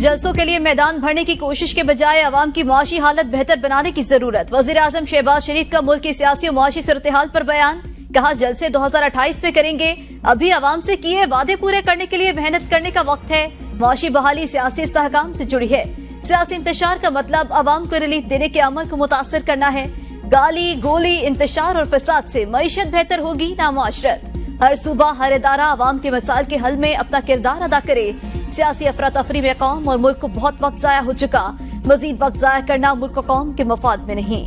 जलसों के लिए मैदान भरने की कोशिश के बजाय अवाम की मुआशी हालत बेहतर बनाने की जरूरत। वजीर आजम शहबाज शरीफ का मुल्क की सियासी और मुआशी सूरत-ए-हाल पर बयान। कहा जलसे 2028 में करेंगे, अभी अवाम से किए वादे पूरे करने के लिए मेहनत करने का वक्त है। मुआशी बहाली सियासी इस्तेहकाम से जुड़ी है। सियासी इंतशार का मतलब अवाम को रिलीफ देने के अमल को मुतासर करना है। गाली गोली इंतशार और फसाद से मईशत बेहतर होगी ना मुआशरत। हर सूबा हर इदारा अवाम के मसाइल के हल में अपना किरदार अदा करे। सियासी अफरा तफरी में कौम और मुल्क को बहुत वक्त जाया हो चुका, मजीद वक्त जाया करना मुल्क और कौम के मफाद में नहीं।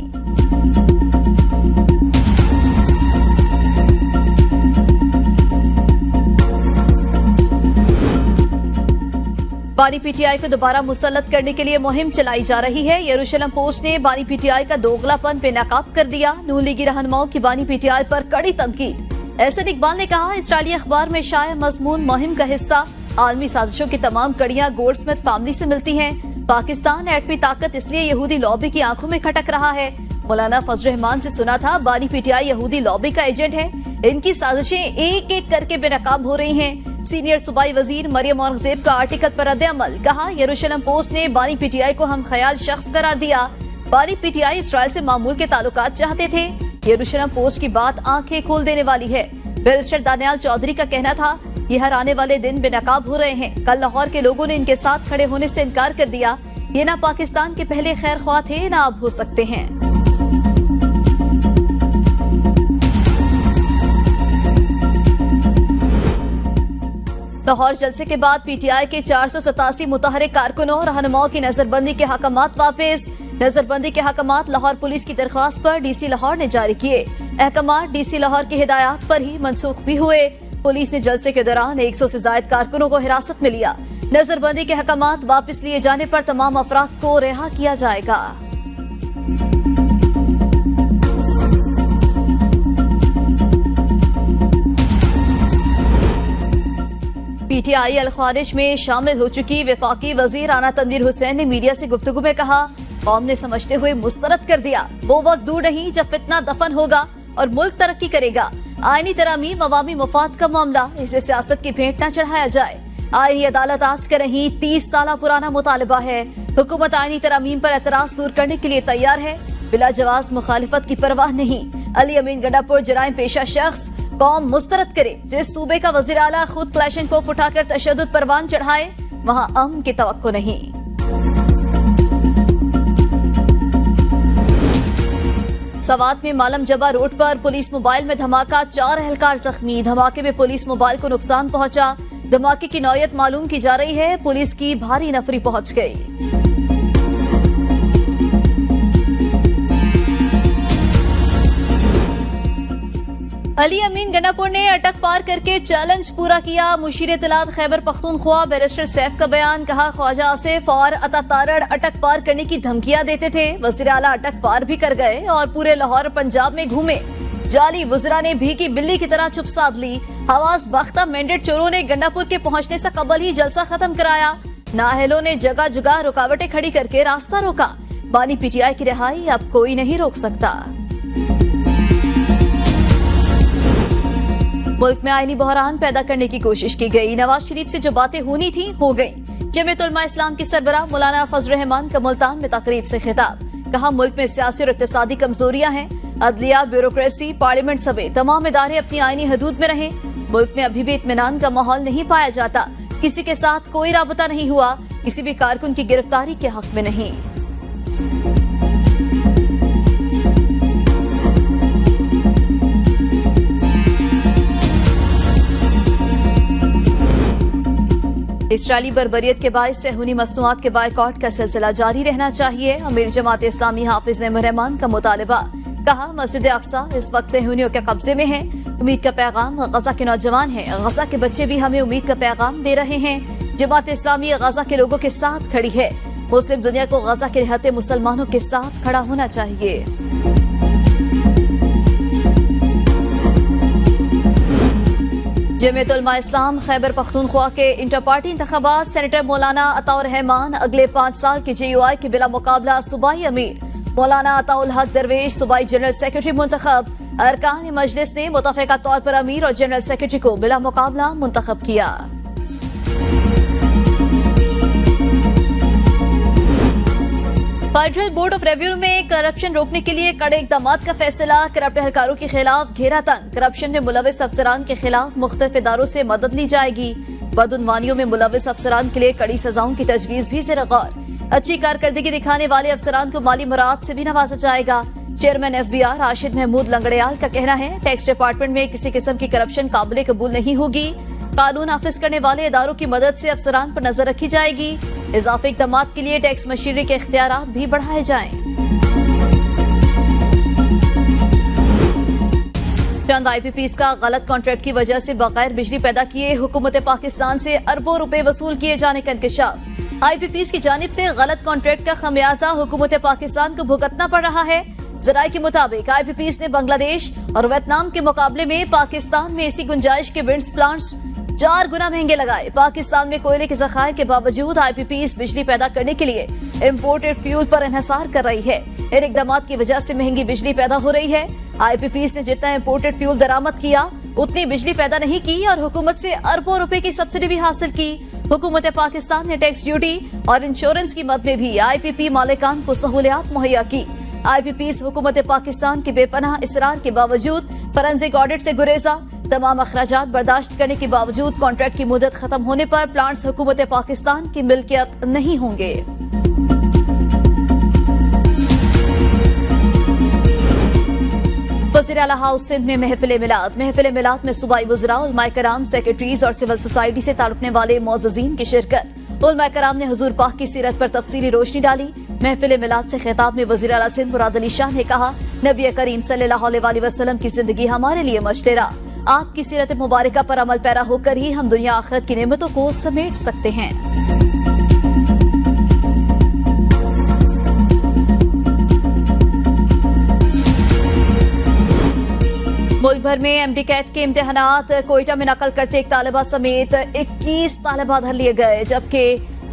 बानी पीटीआई को दोबारा मुसल्लत करने के लिए मुहिम चलाई जा रही है। यरूशलेम पोस्ट ने बानी पीटीआई का दोगलापन बेनकाब कर दिया। नून लीगी रहनुमाओं की बानी पीटीआई पर कड़ी तनकीद। एहसन इकबाल ने कहा इस्राएली अखबार में शाया मजमून मुहिम का हिस्सा। आलमी साजिशों की तमाम कड़ियां गोल्डस्मिथ फैमिली से मिलती हैं। पाकिस्तान एटमी ताकत इसलिए यहूदी लॉबी की आंखों में खटक रहा है। मौलाना फजल रहमान से सुना था बानी पीटीआई यहूदी लॉबी का एजेंट है। इनकी साजिशें एक एक करके बेनकाब हो रही हैं। सीनियर सूबाई वजीर मरियम औरंगजेब का आर्टिकल पर रद्द-ए-अमल। कहा यरूशलेम पोस्ट ने बानी पीटीआई को हम ख्याल शख्स करार दिया। बानी पीटीआई इसराइल से मामूल के ताल्लुकात चाहते थे। यरूशलेम पोस्ट की बात आंखें खोल देने वाली है। बैरिस्टर दानियाल चौधरी का कहना था ये हर आने वाले दिन बेनकाब हो रहे हैं। कल लाहौर के लोगों ने इनके साथ खड़े होने से इनकार कर दिया। ये ना पाकिस्तान के पहले खैर ख्वाह थे ना अब हो सकते हैं। लाहौर जलसे के बाद पीटीआई के 487 मुतहरिक कारकुनों और रहनुमाओं की नजरबंदी के हकमात वापस। नजरबंदी के हकमात लाहौर पुलिस की दरख्वास्त पर डीसी लाहौर ने जारी किए। अहकामात डीसी लाहौर की हिदायत पर ही मनसूख भी हुए। पुलिस ने जलसे के दौरान 100 से ज्यादा कारकुनों को हिरासत में लिया। नजरबंदी के हकमात वापस लिए जाने पर तमाम अफराद को रिहा किया जाएगा। पीटीआई अल-ख्वारिज में शामिल हो चुकी वफाकी वजीर राना तनवीर हुसैन ने मीडिया से गुफ्तगू में कहा कौम ने समझते हुए मुस्तरद कर दिया। वो वक्त दूर नहीं जब फितना दफन होगा और मुल्क तरक्की करेगा। आईनी तरामीम अवामी मुफाद का मामला, इसे सियासत की भेंट न चढ़ाया जाए। आईनी अदालत आज का नहीं 30 साल पुराना मुतालबा है। हुकूमत आईनी तरामीम पर एतराज दूर करने के लिए तैयार है। बिला जवाज मुखालिफत की परवाह नहीं। अली अमीन गंडापुर जराइम पेशा शख्स कौम मुस्तरद करे। जिस सूबे का वजीर आला खुद क्लैशनकोफ उठाकर तशद्दुद परवान चढ़ाए वहाँ अमन की तवक्को नहीं। सवात में मालम जबा रोड पर पुलिस मोबाइल में धमाका, 4 एहलकार जख्मी। धमाके में पुलिस मोबाइल को नुकसान पहुंचा। धमाके की नौयत मालूम की जा रही है। पुलिस की भारी नफरी पहुंच गई। अली अमीन गंडापुर ने अटक पार करके चैलेंज पूरा किया। मुशीर इत्तलात खैबर पख्तूनख्वा बैरिस्टर सैफ का बयान। कहा ख्वाजा आसिफ और अता तारड़ अटक पार करने की धमकियां देते थे। वज़ीर आला अटक पार भी कर गए और पूरे लाहौर पंजाब में घूमे। जाली वज़रा ने भीगी बिल्ली की तरह चुप साध ली। हवास बाख्ता मैंडेट चोरों ने गंडापुर के पहुंचने से कबल ही जलसा खत्म कराया। नाहलों ने जगह जगह रुकावटें खड़ी करके रास्ता रोका। बानी पीटीआई की रिहाई अब कोई नहीं रोक सकता। मुल्क में आईनी बहरान पैदा करने की कोशिश की गई। नवाज शरीफ से जो बातें होनी थी हो गई। जमीयत उलमा इस्लाम के सरबराह मौलाना फजल रहमान का मुल्तान में तकरीब से खिताब। कहा मुल्क में सियासी और इक्तिसादी कमजोरियां हैं। अदलिया, ब्यूरोक्रेसी, पार्लियामेंट समेत तमाम इदारे अपनी आईनी हदूद में रहें। मुल्क में अभी भी इत्मीनान का माहौल नहीं पाया जाता। किसी के साथ कोई राबता नहीं हुआ। किसी भी कारकुन की गिरफ्तारी के हक में नहीं। इसराइली बर्बरियत के बायस सेहूनी मसनूआत के बायकॉट का सिलसिला जारी रहना चाहिए। अमीर जमात इस्लामी हाफिज रहमान का मुतालबा। कहा मस्जिद अक्सा इस वक्त सेहूनियों के कब्जे में है। उम्मीद का पैगाम गजा के नौजवान हैं। गजा के बच्चे भी हमें उम्मीद का पैगाम दे रहे हैं। जमात इस्लामी गजा के लोगों के साथ खड़ी है। मुस्लिम दुनिया को गजा के रहते मुसलमानों के साथ खड़ा होना चाहिए। जमीयत उलमा इस्लाम खैबर पख्तूनख्वा के इंटर पार्टी इंतखाबात। सेनेटर मौलाना अताउर रहमान अगले 5 साल के JUI के बिला मुकाबला सूबाई अमीर। मौलाना अताउल हक दरवेश सूबाई जनरल सेक्रेटरी मुंतखब। अरकान मजलिस ने मुतफ़िका तौर पर अमीर और जनरल सेक्रेटरी को बिला मुकाबला मुंतखब किया। फेडरल बोर्ड ऑफ रेवेन्यू में करप्शन रोकने के लिए कड़े इकदाम का फैसला। करप्ट एहलकारों के खिलाफ घेरा तंग। करप्शन में मुलविस अफसरान के खिलाफ मुख्तलिफ इदारों से मदद ली जाएगी। बदउनवानियों में मुलविस अफसरान के लिए कड़ी सजाओं की तजवीज भी ज़ेर गौर। अच्छी कारकर्दगी दिखाने वाले अफसरान को माली मुराद से भी नवाजा जाएगा। चेयरमैन FBI राशिद महमूद लंगड़ियाल का कहना है, टैक्स डिपार्टमेंट में किसी किस्म की करप्शन काबिल कबूल नहीं होगी। कानून नाफिज करने वाले इदारों की मदद से अफसरान पर नजर रखी जाएगी। इजाफी इक़दाम के लिए टैक्स मशीनरी के इख्तियारात भी बढ़ाए जाएं। चंद IPPs का गलत कॉन्ट्रैक्ट की वजह से बगैर बिजली पैदा किए हुकूमत पाकिस्तान से अरबों रुपए वसूल किए जाने का इंकशाफ। IPPs की जानिब से गलत कॉन्ट्रैक्ट का खमियाजा हुकूमत पाकिस्तान को भुगतना पड़ रहा है। जराये के मुताबिक IPPs ने बांग्लादेश और वियतनाम के मुकाबले में पाकिस्तान में ऐसी गुंजाइश के विंड प्लांट्स 4 गुना महंगे लगाए। पाकिस्तान में कोयले के ज़खायर के बावजूद IPPs बिजली पैदा करने के लिए इम्पोर्टेड फ्यूल पर इन्हिसार कर रही है। इन इकदामात की वजह से महंगी बिजली पैदा हो रही है। IPPs ने जितना इम्पोर्टेड फ्यूल दरामद किया उतनी बिजली पैदा नहीं की और हुकूमत से अरबों रुपए की सब्सिडी भी हासिल की। हुकूमत पाकिस्तान ने टैक्स ड्यूटी और इंश्योरेंस की मद में भी IPP मालिकान को सहूलियात मुहैया की। IPPs हुकूमत पाकिस्तान के बेपनाह इसरार के बावजूद फोरेंसिक ऑडिट से गुरेजा। तमाम अखराजात बर्दाश्त करने के बावजूद कॉन्ट्रैक्ट की मुद्दत खत्म होने पर प्लांट्स हुकूमत पाकिस्तान की मिल्कियत नहीं होंगे। वज़ीर आला हाउस सिंध में महफिल मिलाद में सूबाई वज़रा, उलमाए कराम, सेक्रेटरीज और सिविल सोसाइटी से ताल्लुक़ने वाले मोअज़्ज़ज़ीन की शिरकत। उलमाए कराम ने हुजूर पाक की सीरत पर तफसीली रोशनी डाली। महफिल मिलाद से खिताब में वज़ीर आला सिंध मुराद अली शाह ने कहा, नबी करीम सल्लल्लाहु अलैहि वसल्लम की जिंदगी हमारे लिए मशतरा। आपकी सीरत मुबारका पर अमल पैरा होकर ही हम दुनिया आखिरत की नेमतों को समेट सकते हैं। मुल्क भर में MD कैट के इम्तिहानात कोयटा में नकल करते एक तालिबा समेत 21 तालिबा धर लिए गए, जबकि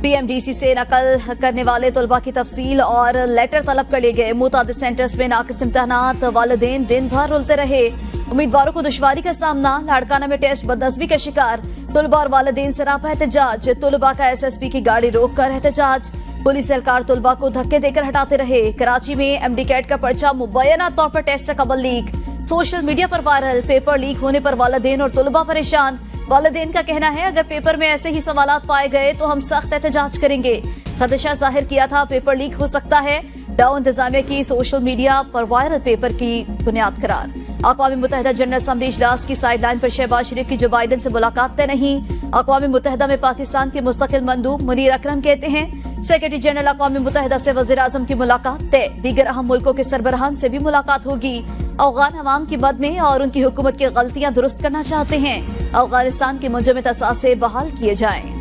PMDC से नकल करने वाले तलबा की तफसील और लेटर तलब कर लिए गए। मुतादिद सेंटर्स में नाकिस इम्तिहानात, वालिदैन दिन भर रुलते रहे। उम्मीदवारों को दुश्वारी का सामना। लाड़काना में टेस्ट बदनज़मी का शिकार। तलबा और वालिदैन सरापा एहतजाज। तलबा का SSP की गाड़ी रोक कर एहतजाज। पुलिस एहलकार तलबा को धक्के देकर हटाते रहे। कराची में MD कैट का पर्चा मुबैना तौर पर टेस्ट से कबल लीक। सोशल मीडिया पर वायरल। पेपर लीक होने पर वालिदैन और तलबा परेशान। वालिदैन का कहना है, अगर पेपर में ऐसे ही सवालात पाए गए तो हम सख्त एहतजाज करेंगे। खदशा जाहिर किया था पेपर लीक हो सकता है। डाउ इंतजामिया की सोशल मीडिया पर वायरल पेपर की बुनियाद करार। अक़वाम मुत्तहिदा जनरल असम्बली इजलास की साइडलाइन पर शहबाज शरीफ की जो बाइडन से मुलाकात तय नहीं। अक़वाम मुत्तहिदा में पाकिस्तान के मुस्तकिल मंदूब मुनीर अकरम कहते हैं, सेक्रेटरी जनरल अक़वाम मुत्तहिदा से वज़ीर आज़म की मुलाकात तय। दीगर अहम मुल्कों के सरबराहान से भी मुलाकात होगी। अफ़गान अवाम की मद में और उनकी हुकूमत की गलतियां दुरुस्त करना चाहते हैं। अफगानिस्तान के मुंजमद असासे बहाल किए जाएं।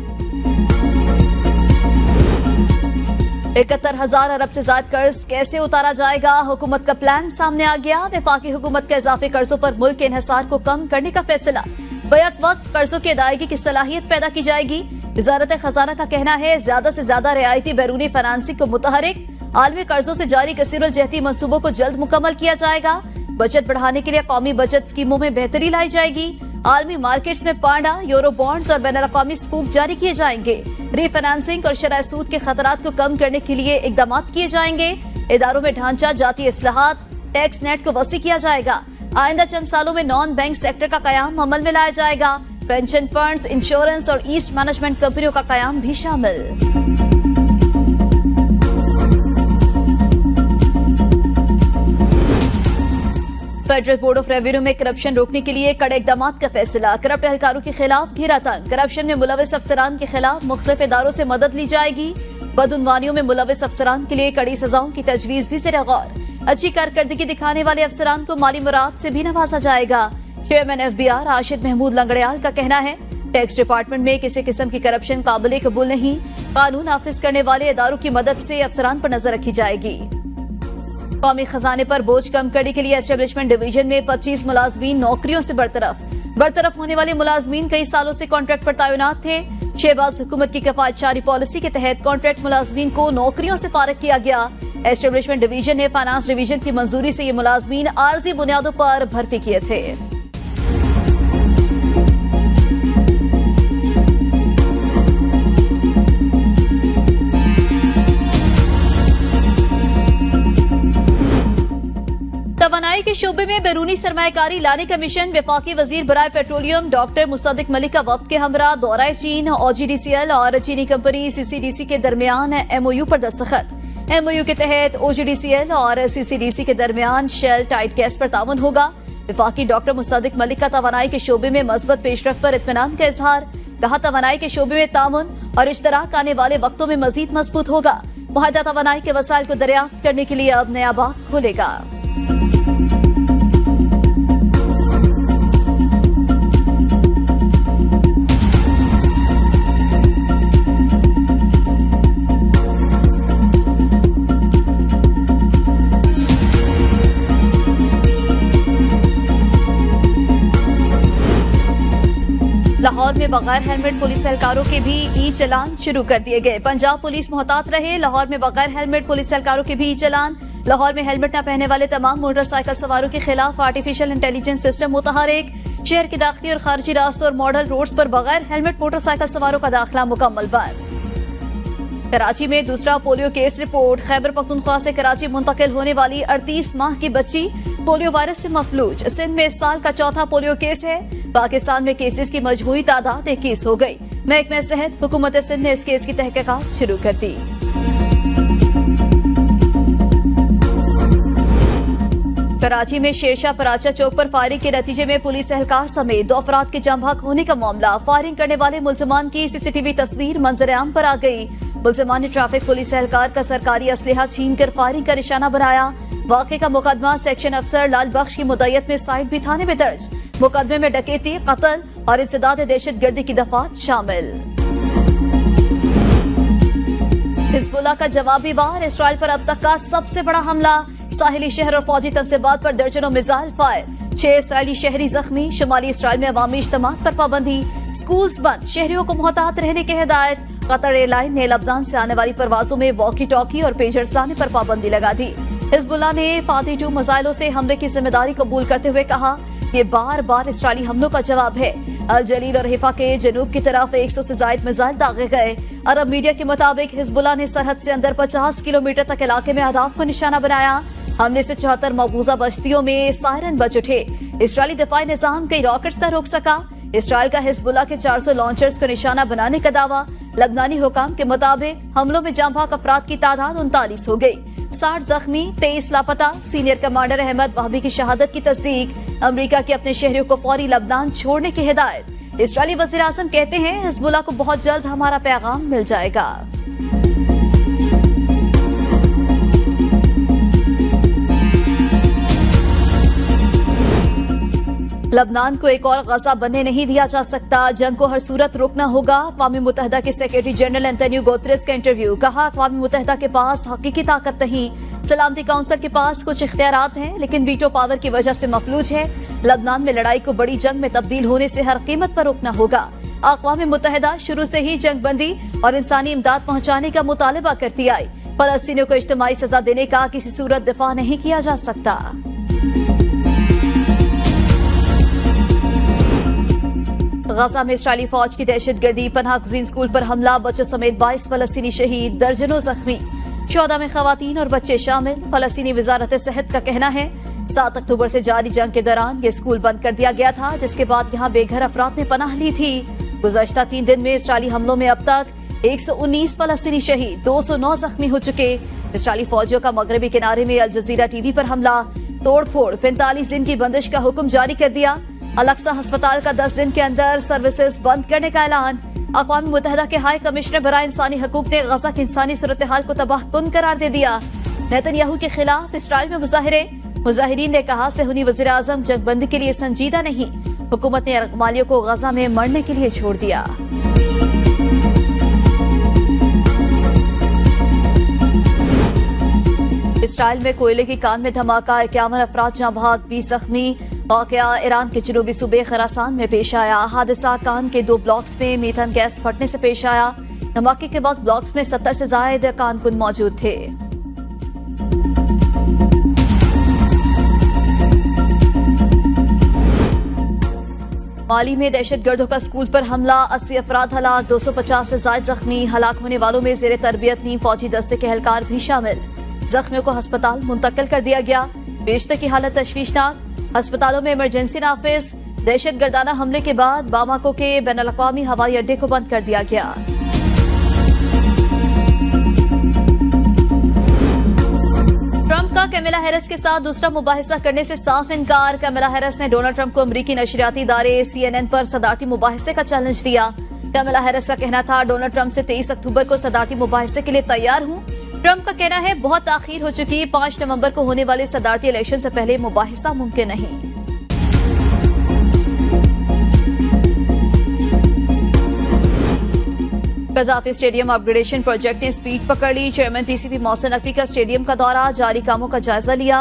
71,000 अरब से ज्यादा कर्ज कैसे उतारा जाएगा? हुकूमत का प्लान सामने आ गया। वफाकी हुकूमत के इजाफी कर्जों पर मुल्क के इन्हिसार को कम करने का फैसला। बैक वक्त कर्जों की अदायगी की सलाहियत पैदा की जाएगी। वजारत खजाना का कहना है, ज्यादा से ज्यादा रियायती बैरूनी फाइनेंसिंग को मुतहरिक। आलमी कर्जों से जारी कसीरुल जहती मंसूबों को जल्द मुकम्मल किया जाएगा। बचत बढ़ाने के लिए कौमी बचत स्कीमों में बेहतरी लाई जाएगी। आलमी मार्केट्स में पांडा, यूरो बॉन्ड्स और बैनुल अक़वामी स्कूप जारी किए जाएंगे। रीफाइनेंसिंग और शरह सूद के खतरात को कम करने के लिए इकदाम किए जाएंगे। इदारों में ढांचा जाती इस्लाहात, टैक्स नेट को वसी किया जाएगा। आइंदा चंद सालों में नॉन बैंक सेक्टर का कयाम अमल में लाया जाएगा। पेंशन फंड्स, इंश्योरेंस और ईस्ट मैनेजमेंट कंपनियों का कयाम भी शामिल। फेडरल बोर्ड ऑफ रेवेन्यू में करप्शन रोकने के लिए कड़े इकदाम का फैसला। करप्ट एहलकारों के खिलाफ घेरा तंग। करप्शन में मुलविस अफसरान के खिलाफ मुख्तलिफ इदारों से मदद ली जाएगी। बदउनवानियों में मुलविस अफसरान के लिए कड़ी सजाओं की तजवीज भी ज़ेर गौर। अच्छी कारकर्दगी दिखाने वाले अफसरान को माली मुराद से भी नवाजा जाएगा। चेयरमैन FBI राशिद महमूद लंगड़ियाल का कहना है, टैक्स डिपार्टमेंट में किसी किस्म की करप्शन काबिल कबूल नहीं। कानून नाफिज करने वाले इदारों की मदद से अफसरान पर नजर रखी जाएगी। कौमी खजाने पर बोझ कम करने के लिए एस्टेब्लिशमेंट डिवीजन में 25 मुलाजमीन नौकरियों से बरतरफ होने वाले मुलाजमीन कई सालों से कॉन्ट्रैक्ट पर तैनात थे। शहबाज हुकूमत की कफायतशारी पॉलिसी के तहत कॉन्ट्रैक्ट मुलाजमीन को नौकरियों से फारिग किया गया। एस्टेब्लिशमेंट डिवीजन ने फाइनेंस डिवीजन की मंजूरी से ये मुलाजमीन आर्जी बुनियादों पर भर्ती किए थे। के शोबे में बैरूनी सरमायाकारी लाने का मिशन। वफाकी वजीर बराए पेट्रोलियम डॉक्टर मुसद्दिक मलिक का वक्त के हमरा दौरा चीन। OGDCL और चीनी कंपनी CCDC के दरमियान MOU पर दस्तखत। MOU के तहत OGDCL और CCDC के दरमियान शेल टाइट गैस पर ताउन होगा। वफाकी डॉक्टर मुसद्दिक मलिक का तवानाई के शोबे में मस्बत पेशरफ पर इत्मीनान का इजहार। कहा, तवानाई के शोबे में ताउन और इश्तराक आने वाले वक्तों में मजीद मजबूत होगा। मुआहदा तवानाई के वसाइल को दरियाफ्त करने के लिए अब नया बाग खुलेगा। लाहौर में बगैर हेलमेट पुलिस एहलकारों के भी ई चालान शुरू कर दिए गए। पंजाब पुलिस मोहतात रहे। लाहौर में बगैर हेलमेट पुलिस एहलकारों के भी ई चालान। लाहौर में हेलमेट न पहनने वाले तमाम मोटरसाइकिल सवारों के खिलाफ आर्टिफिशियल इंटेलिजेंस सिस्टम मुतहरिक। शहर के दाखिली और खारजी रास्तों और मॉडल रोड्स पर बगैर हेलमेट मोटरसाइकिल सवारों का दाखिला मुकम्मल बंद। कराची में दूसरा polio case report. Khyber Pakhtunkhwa से कराची मुंतकिल होने वाली 38 माह की बच्ची पोलियो वायरस से मफलूज। सिंध में इस साल का चौथा पोलियो केस है। पाकिस्तान में केसेस की मजमूई तादाद 21 हो गई। महकमा सेहत हुकूमत सिंध ने इस केस की तहकीकात शुरू कर दी। कराची में शेरशाह पराचा चौक पर फायरिंग के नतीजे में पुलिस एहलकार समेत 2 अफराद के जाम बहक होने का मामला। फायरिंग करने वाले मुल्जिमान की CCTV तस्वीर मंजर-ए-आम पर आ गई। मुल्जिमान ने ट्रैफिक पुलिस एहलकार का सरकारी असलहा छीन कर फायरिंग का निशाना बनाया। वाक़े का मुकदमा सेक्शन अफसर लाल बख्श की मुद्दत में साइड भी थाने में दर्ज। मुकदमे में डकैती, कत्ल और इंसदाद दहशत गर्दी की दफात शामिल। हिजबुल्लाह का जवाबी वार। इसराइल पर अब तक का सबसे बड़ा हमला। साहिली शहर और फौजी तंसीबात पर दर्जनों मिसाइल फायर। 6 इसराइली शहरी जख्मी। शुमाली इसराइल में अवामी इज्तिमात पर पाबंदी। स्कूल्स बंद। शहरियों को मोहतात रहने की हिदायत। कतर एयरलाइन ने लबनान से आने वाली परवाजों में वॉकी टॉकी और पेजर्स लाने पर पाबंदी लगा दी। हिजबुल्लाह ने फाती 2 मिसाइलों से हमले की जिम्मेदारी कबूल करते हुए कहा, ये बार बार इसराइली हमलों का जवाब है। अल जलील और हिफा के जनूब की तरफ 100 से ज्यादा मिसाइल दागे गए। अरब मीडिया के मुताबिक हिजबुल्लाह ने सरहद से अंदर 50 किलोमीटर तक इलाके में अहदाफ को निशाना बनाया। हमले से 74 मकबूजा बस्तियों में सायरन बज उठे। इसराइली दिफाई निजाम कई रॉकेट्स न रोक सका। इसराइल का हिजबुल्लाह के 400 लॉन्चर्स को निशाना बनाने का दावा। लबनानी हुकाम के मुताबिक हमलों में जाम बहक अफराद की तादाद 39 हो गई। 60 जख्मी, 23 लापता। सीनियर कमांडर अहमद वहाबी की शहादत की तस्दीक। अमेरिका के अपने शहरियों को फौरी लबनान छोड़ने की हिदायत। इसराइली वज़ीर आज़म कहते हैं, हिजबुल्लाह को बहुत जल्द हमारा पैगाम मिल जाएगा। लबनान को एक और गजा बनने नहीं दिया जा सकता। जंग को हर सूरत रोकना होगा। अक़वाम मुत्तहिदा के सेक्रेटरी जनरल एंटोनियो गुतेरेस का इंटरव्यू। कहा, अक़वाम मुत्तहिदा के पास हकीकी ताकत नहीं। सलामती काउंसिल के पास कुछ इख्तियारात हैं, लेकिन वीटो पावर की वजह से मफलूज है। लबनान में लड़ाई को बड़ी जंग में तब्दील होने से हर कीमत पर रोकना होगा। अक़वाम मुत्तहिदा शुरू से ही जंग बंदी और इंसानी इमदाद पहुँचाने का मुतालबा करती आई। फलस्तीनियों को इज्तिमाई सजा देने का किसी सूरत दिफा नहीं किया जा सकता। गजा में इस्राइली फौज की दहशतगर्दी। पनाह गुज़ीन स्कूल पर हमला। बच्चों समेत 22 फलस्तीनी शहीद, दर्जनों जख्मी। 14 में खवातीन और बच्चे शामिल। फलस्तीनी वजारत सेहत का कहना है 7 अक्टूबर से जारी जंग के दौरान ये स्कूल बंद कर दिया गया था, जिसके बाद यहाँ बेघर अफराद ने पनाह ली थी। गुज़श्ता 3 दिन में इस्राइली हमलों में अब तक 119 फलस्तीनी शहीद, 209 जख्मी हो चुके। इस्राइली फौजियों का मगरबी किनारे में अल जजीरा टीवी पर हमला, तोड़फोड़। 45 दिन की बंदिश का हुक्म जारी कर दिया। अल-अक्सा अस्पताल का 10 दिन के अंदर सर्विसेज बंद करने का ऐलान। अक़वाम मुत्तहिदा के हाई कमिश्नर बराए इंसानी हकूक ने गजा की इंसानी सूरत हाल को तबाहकुन करार दे दिया। नेतन्याहू के खिलाफ इसराइल में मुजाहिरे। मुजाहिरीन ने कहा, सेहूनी वज़ीर आज़म जंगबंदी के लिए संजीदा नहीं। हुकूमत ने अरगमालियों को गजा में मरने के लिए छोड़ दिया। इसराइल में कोयले की कान में धमाका। 51 अफराद जाँ बहक, 20 जख्मी। वाक़या ईरान के जनूबी सूबे खरासान में पेश आया। हादसा कान के 2 ब्लॉक्स में मीथेन गैस फटने से पेश आया। धमाके के वक्त ब्लॉक्स में 70 से ज्यादा कारकुन मौजूद थे। माली में दहशतगर्दों का स्कूल पर हमला। 80 अफराद हलाक, 250 से ज्यादा जख्मी। हलाक होने वालों में जेर तरबियत नीम फौजी दस्ते के एहलकार भी शामिल। जख्मियों को अस्पताल मुंतकिल कर दिया गया। बेशतर की हालत तशवीशनाक, अस्पतालों में इमरजेंसी नाफिज। दहशतगर्दाना हमले के बाद बामाको के बैनुल-अक़वामी हवाई अड्डे को बंद कर दिया गया। ट्रंप का कैमला हैरिस के साथ दूसरा मुबाहिसा करने से साफ इनकार। कैमला हैरिस ने डोनाल्ड ट्रंप को अमरीकी नशरियाती इदारे CNN पर सदारती मुबाहिसे का चैलेंज दिया। कैमला हैरिस का कहना था, डोनाल्ड ट्रंप से 23 अक्टूबर को सदारती मुबाहिसे के लिए तैयार हूं। ट्रंप का कहना है, बहुत ताखीर हो चुकी, 5 नवंबर को होने वाले सदारती इलेक्शन से पहले मुबाहिसा मुमकिन नहीं। कज़ाफी स्टेडियम अपग्रेडेशन प्रोजेक्ट ने स्पीड पकड़ ली। चेयरमैन PCB मोहसिन नकवी का स्टेडियम का दौरा, जारी कामों का जायजा लिया।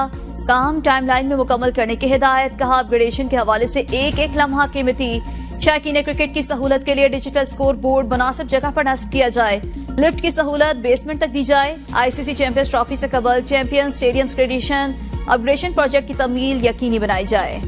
काम टाइमलाइन में मुकम्मल करने की हिदायत। कहा, अपग्रेडेशन के हवाले से एक एक लम्हा कीमती। शायकीन क्रिकेट की सहूलत के लिए डिजिटल स्कोर बोर्ड मुनासिब जगह पर नस्ब किया जाए। लिफ्ट की सहूलत बेसमेंट तक दी जाए। ICC चैंपियंस ट्रॉफी से कबल चैंपियन स्टेडियम क्रेडिशन अपग्रेडेशन प्रोजेक्ट की तमील यकीनी बनाई जाए।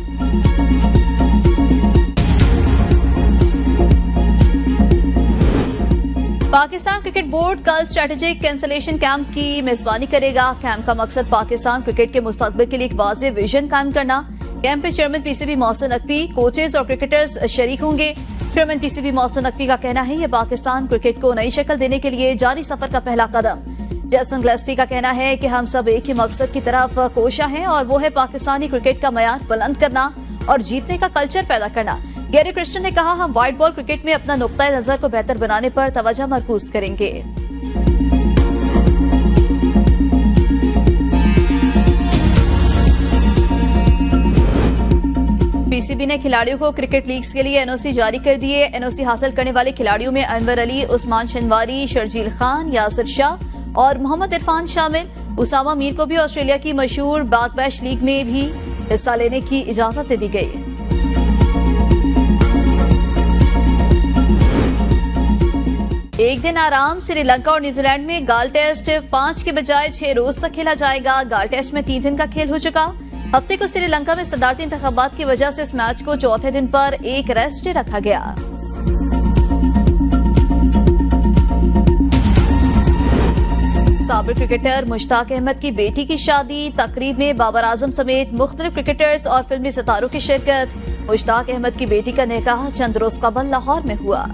पाकिस्तान क्रिकेट बोर्ड कल स्ट्रेटेजिक कैंसलेशन कैंप की मेजबानी करेगा। कैंप का मकसद पाकिस्तान क्रिकेट के मुस्तकबिल के लिए एक वाज़ेह विजन कायम करना। कैंप में chairman PCB Mohsin Naqvi, coaches और क्रिकेटर्स शरीक होंगे। चेयरमैन PCB मोहसिन नकवी का कहना है, यह पाकिस्तान क्रिकेट को नई शक्ल देने के लिए जारी सफर का पहला कदम। जैसन ग्लेस्टी का कहना है कि हम सब एक ही मकसद की तरफ कोशा हैं और वो है पाकिस्तानी क्रिकेट का मयार बुलंद करना और जीतने का कल्चर पैदा करना। गैरी क्रिस्टन ने कहा, हम वाइट बॉल क्रिकेट में अपना नुक्ता नजर को बेहतर बनाने पर तवज्जो मरकूज करेंगे। PCB ने खिलाड़ियों को क्रिकेट लीग्स के लिए NOC जारी कर दिए। NOC हासिल करने वाले खिलाड़ियों में अनवर अली, उस्मान शनवारी, शर्जील खान, यासिर शाह और मोहम्मद इरफान शामिल। उसामा मीर को भी ऑस्ट्रेलिया की मशहूर बागबैश लीग में भी हिस्सा लेने की इजाजत दे दी गई। एक दिन आराम। श्रीलंका और न्यूजीलैंड में गाल टेस्ट 5 के बजाय 6 रोज तक खेला जाएगा। गाल टेस्ट में 3 दिन का खेल हो चुका। हफ्ते को श्रीलंका में सदारती इंतखाबात की वजह से इस मैच को चौथे दिन पर एक रेस्ट डे रखा गया। साबिक क्रिकेटर मुश्ताक अहमद की बेटी की शादी, तकरीब में बाबर आजम समेत मुख्तलिफ क्रिकेटर्स और फिल्मी सितारों की शिरकत। मुश्ताक अहमद की बेटी का निकाह चंद रोज कबल लाहौर में हुआ।